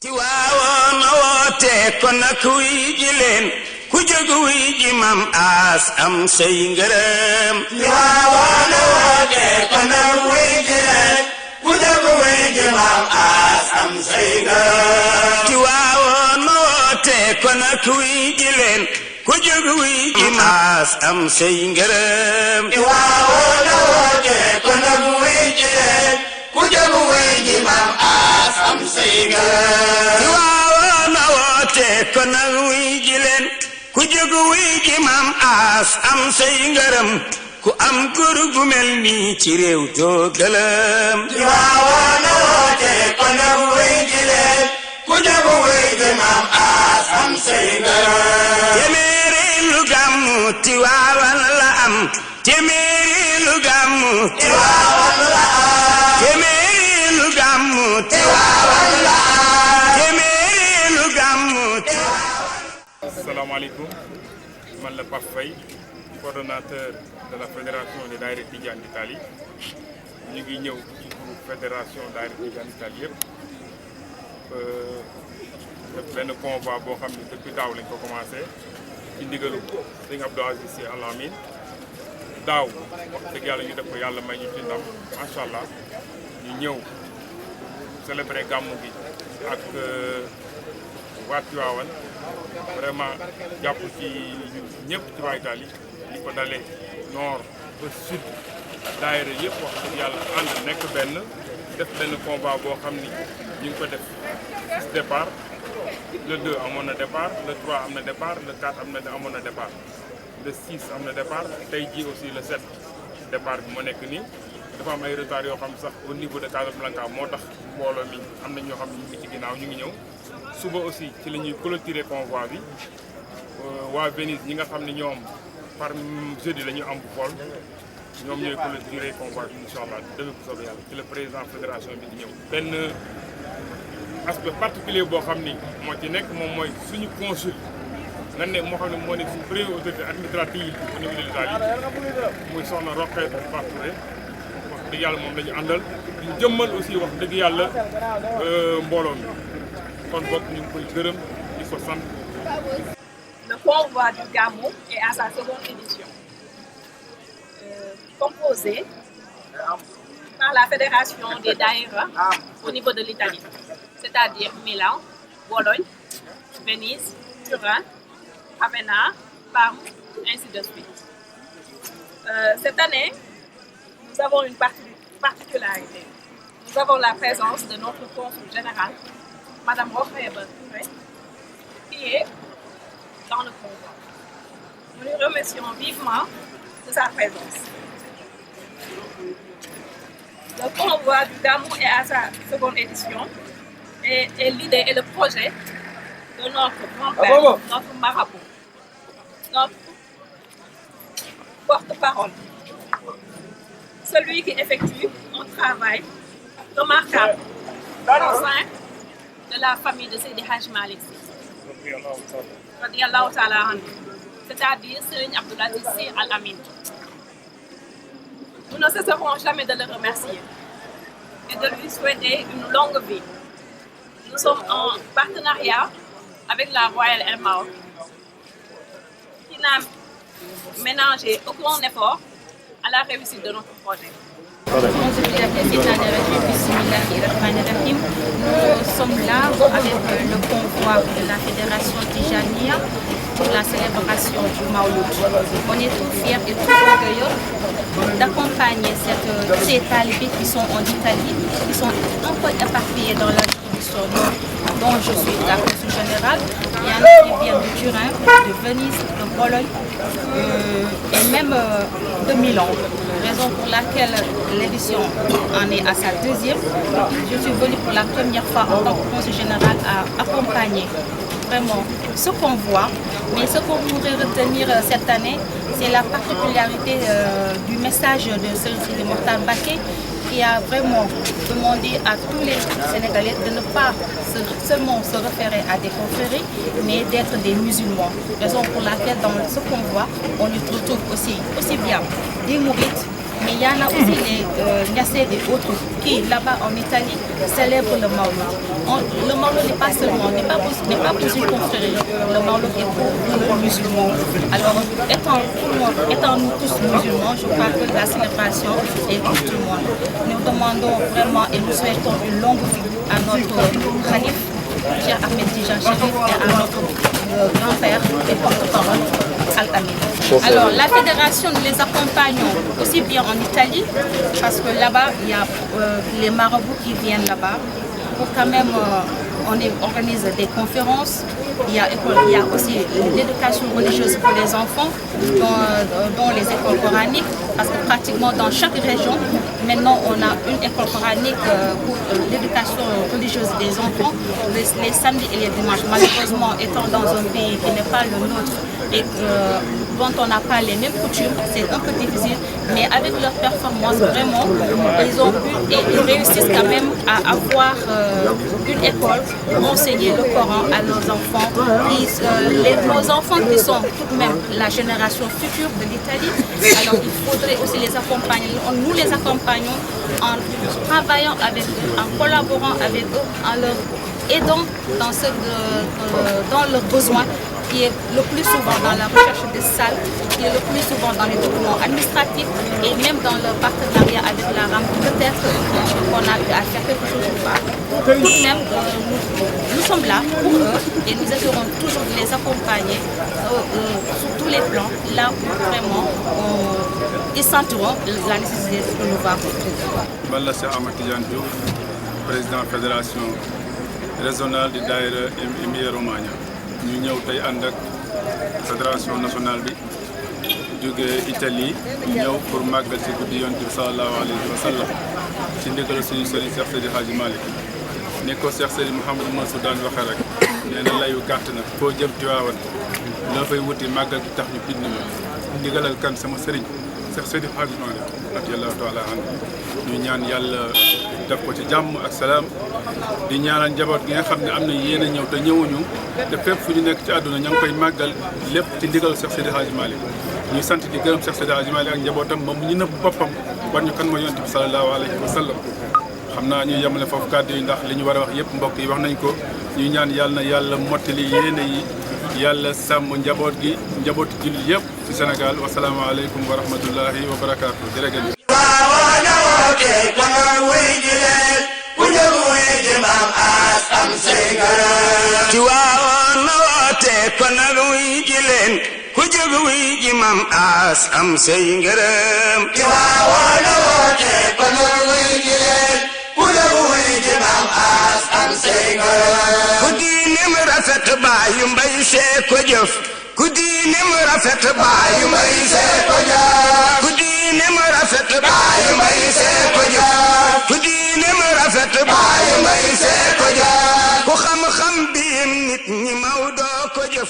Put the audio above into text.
Tiwaawoon woote kon nag wuy ji leen ku jóg wuy ji Maam As am say ngërëm. Tiwaawoon woote kon nag wuy ji leen ku jóg wuy ji Maam As am say ngërëm. Tiwaawoon woote kon nag wuy ji leen ku jóg wuy ji Maam As am say ngërëm. Tiwaawoon woote kon nag wuy ji leen ku jóg wuy ji Maam As am say ngërëm. Tiwaawoon woote kon nag wuy ji leen ku jóg wuy ji Maam As am say ngërëm. ku am góor gu mel nii ci réew doo gëlëm. Tiwaawoon woote kon nag wuy ji leen ku jóg wuy ji Maam As am say ngërëm. téeméeri lu gàmmu Tiwaawan la am. téeméeri lu gàmmu Tiwaawan la am. téeméeri lu gàmmu Tiwaawan la am. téeméeri lu gàmmu. Asalaamaaleykum man la Pape Faye coordonnateur de la fédération des Daïra Tidiane d'Italie ñu ngi ñëw ci groupe fédération Daïra Tidiane d'Italie yëpp def benn convoi boo xam ne depuis daaw lañ ko commencé ci ndigalu sëñ Abdou Aziz Sy Al Amine daaw wax dëgg yàlla ñu def ko yàlla may ñu ci ndam macha allah ñu ñëw célébrer gàmmu gi ak waa Tivaouane vraiment jàpp ci ñëpp ci waa Italie li ko dalee nord ba sud daayira yëpp wax dëgg yàlla ànd nekk benn def benn combat boo xam ni ñu ngi ko def 6 départ le 2 amoon na départ le 3 am na départ le 4 amoon na départ le 6 am na départ tey jii aussi le 7 départ bi moo nekk nii dafa am ay retard yoo xam sax au niveau de Casablanca moo tax mbooloo mi am na ñoo xam ne ñu ngi ci ginnaaw ñu ngi ñëw suba aussi ci la ñuy clôturer convoi bi waa Venise ñi nga xam ne ñoom par jeudi la ñu am bu xool ñoom ñooy clôturer convoi bi incha allah dëgg bu soobee yàlla ci la président fédération bi di ñëw. benn aspect particulier boo xam ni moo ci nekk moom mooy suñu consul nga ne moo xam ne moo nekk suñu première autorité administrative au niveau de l'Italie muy soxna Rokhaya Touré wax dëgg yàlla moom la ñu àndal ñu jëmmal aussi wax dëgg yàlla mbooloo mi. Le convoi du Gamou est à sa seconde édition, composé par la fédération des Daïra au niveau de l'Italie, c'est-à-dire Milan, Bologne, Venise, Turin, Ravenna, Parme, ainsi de suite. Cette année, nous avons une particularité. Nous avons la présence de notre consul général, Madame Rokhaya Touré, qui est dans le convoi. Nous lui remercions vivement de sa présence. Le convoi du Gamou est à sa seconde édition et l'idée et le projet de notre grand-père, notre marabout, notre porte-parole, celui qui effectue un travail remarquable au sein de la famille de Seydi Hadji Malick Sy, radiyallahu ta'ala anhu, c'est-à-dire Serigne Abdou Aziz Sy Al Amine. Nous ne cesserons jamais de le remercier et de lui souhaiter une longue vie. Nous sommes en partenariat avec la Royal Air Maroc, qui n'a ménagé aucun effort à la réussite de notre projet. Nous sommes là avec le convoi de la Fédération Tijania pour la célébration du Maouloud. On est tout fiers et tout orgueilleux d'accompagner ces talibés qui sont en Italie, qui sont un peu éparpillés dans la juridiction dont je suis la consul générale. Il y en a qui viennent de Turin, de Venise, de Bologne et même de Milan. Raison pour laquelle l'édition en est à sa deuxième. Je suis venue pour la première fois en tant que consul général à accompagner vraiment ce convoi. Mais ce qu'on pourrait retenir cette année, c'est la particularité du message de Serigne Mokhtar Mbacké, qui a vraiment demandé à tous les Sénégalais de ne pas seulement se référer à des confréries, mais d'être des musulmans. Raison pour laquelle dans ce convoi, on y retrouve aussi bien des mourides, Mais il y en a aussi les Niassènes et autres qui, là-bas en Italie, célèbrent le Maouloud. Le Maouloud n'est pas seulement, n'est pas pour une confrérie. Le Maouloud est pour les musulmans. Alors, étant nous tous musulmans, je crois que la célébration est pour tout le monde. Nous demandons vraiment et nous souhaitons une longue vie à notre Khalif, Cheikh Ahmed Tidiane Chérif, et à notre grand-père et porte-parole, Al-Amin. Alors, la fédération, nous les accompagnons aussi bien en Italie, parce que là-bas, il y a les marabouts qui viennent là-bas pour quand même... on organise des conférences, il y a aussi l'éducation religieuse pour les enfants dans les écoles coraniques, parce que pratiquement dans chaque région, maintenant on a une école coranique pour l'éducation religieuse des enfants, les samedis et les dimanches. Malheureusement, étant dans un pays qui n'est pas le nôtre et dont on n'a pas les mêmes coutumes, c'est un peu difficile, mais avec leur performance, vraiment, ils ont pu et ils réussissent quand même à avoir une école pour enseigner le Coran à nos enfants. Nos enfants qui sont tout de même la génération future de l'Italie, alors il faudrait aussi les accompagner. Nous les accompagnons en travaillant avec eux, en collaborant avec eux, en leur aidant dans leurs besoins, qui est le plus souvent dans la recherche des salles, qui est le plus souvent dans les documents administratifs et même dans le partenariat avec la RAM. Peut-être qu'on a eu à faire quelque chose ou pas. Tout de même, nous sommes là pour eux et nous essaierons toujours de les accompagner sur tous les plans, là où vraiment ils sentiront la nécessité de nous voir. Balla Cheikh Ahmed Tidiane Diouf, président fédération régionale di daïra Emilia Romagna. ñu ñëw tey ànd ak fédération nationale bi jógee Italie ñëw pour màggal ci guddi Yonent bi sallallahu alayhi wa sallam ci ndigal suñu sëriñ Cheikh Seydi Hadji Malick ni ko Cheikh Seydi Mouhamadou Mansour daan waxee rek nee na layu gàtt na foo jëm Tiwaawan loo fay wuti màggal gi tax ñu bind ma ndigalal kan sama sëriñ Cheikh Seydi Hadji Malick radiyallahu taala anhu ñu ñaan yàlla def ko ci jàmm ak salaam di ñaanal njaboot gi nga xam ne am na yéen a ñëw te ñëwuñu te fépp fu ñu nekk ci àdduna ña ngi koy màggal lépp ci ndigal Cheikh Seydi Hadji Malick ñuy sant di gërëm Cheikh Seydi Hadji Malick ak njabootam moom ñu nëbb boppam war ñu kan mooy Yonent bi sallallahu alayhi wa sallam xam naa ñuy yemale foofu kàddu yi ndax li ñu war a wax yëpp mbokk yi wax nañ ko ñuy ñaan yàlla na yàlla mottali yéene yi yàlla sàmm njaboot gi njabooti jullit yëpp ci Sénégal wasalaamaaleykum wa rahmatullahi wa barakaatu jërëjëf. Tiwaawoon na woote kon nag wuy ji leen ku jóg wuy ji Maam As am say ngërëm. Tiwaawoon na woote kon nag wuy ji leen ku jóg wuy ji Maam As am say ngërëm. ku diinim rafet baayu mbay see ko jëf. ku diinim rafet baayu mbay see ko jëf. ku diinim rafet baayu mbay see ko jëf. ku diinim rafet baayu mbay see ko jëf. ku xam-xam biim nit ñi Maodo ko jëf.